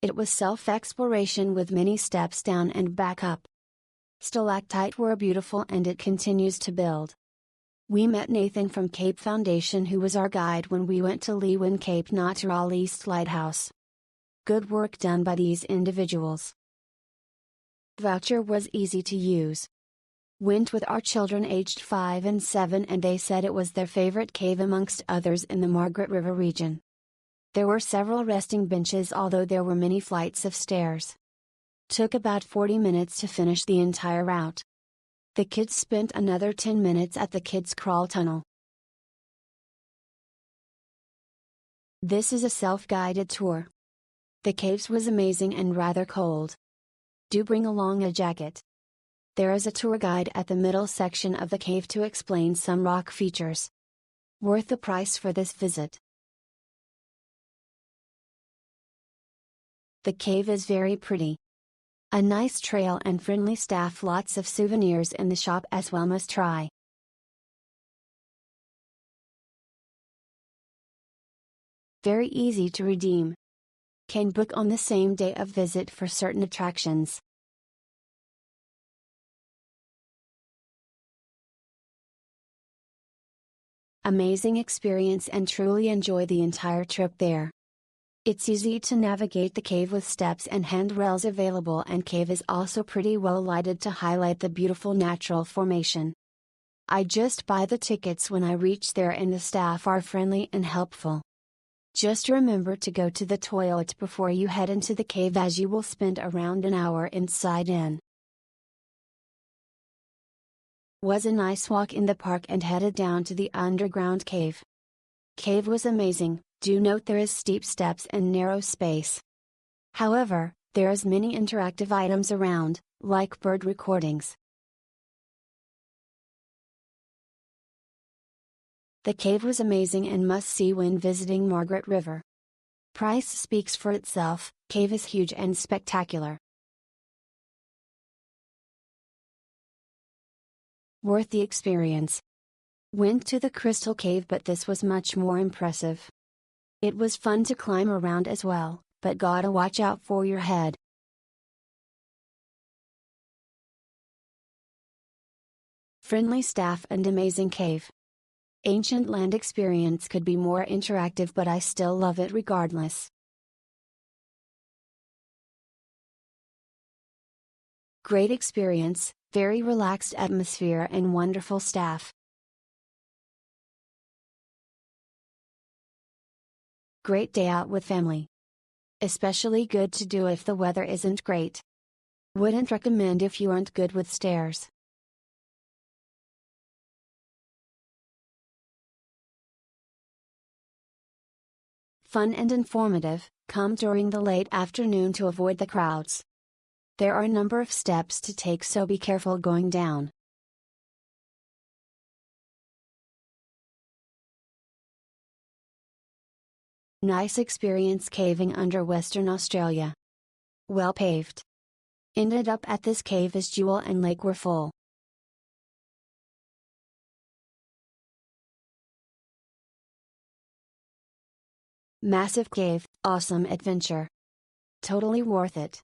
It was self-exploration with many steps down and back up. Stalactites were beautiful and it continues to build. We met Nathan from Cape Foundation who was our guide when we went to Leeuwin Cape Natural East Lighthouse. Good work done by these individuals. Voucher was easy to use. Went with our children aged 5 and 7 and they said it was their favorite cave amongst others in the Margaret River region. There were several resting benches although there were many flights of stairs. Took about 40 minutes to finish the entire route. The kids spent another 10 minutes at the kids' crawl tunnel. This is a self-guided tour. The caves was amazing and rather cold. Do bring along a jacket. There is a tour guide at the middle section of the cave to explain some rock features. Worth the price for this visit. The cave is very pretty. A nice trail and friendly staff, lots of souvenirs in the shop as well, must try. Very easy to redeem. Can book on the same day of visit for certain attractions. Amazing experience and truly enjoy the entire trip there. It's easy to navigate the cave with steps and handrails available, and cave is also pretty well lighted to highlight the beautiful natural formation. I just buy the tickets when I reach there and the staff are friendly and helpful. Just remember to go to the toilet before you head into the cave as you will spend around an hour inside in. Was a nice walk in the park and headed down to the underground cave. Cave was amazing. Do note there is steep steps and narrow space. However, there is many interactive items around, like bird recordings. The cave was amazing and must see when visiting Margaret River. Price speaks for itself, cave is huge and spectacular. Worth the experience. Went to the Crystal Cave but this was much more impressive. It was fun to climb around as well, but gotta watch out for your head. Friendly staff and amazing cave. Ancient land experience could be more interactive but I still love it regardless. Great experience, very relaxed atmosphere and wonderful staff. Great day out with family. Especially good to do if the weather isn't great. Wouldn't recommend if you aren't good with stairs. Fun and informative, come during the late afternoon to avoid the crowds. There are a number of steps to take so be careful going down. Nice experience caving under Western Australia. Well paved. Ended up at this cave as Jewel and Lake were full. Massive cave, awesome adventure. Totally worth it.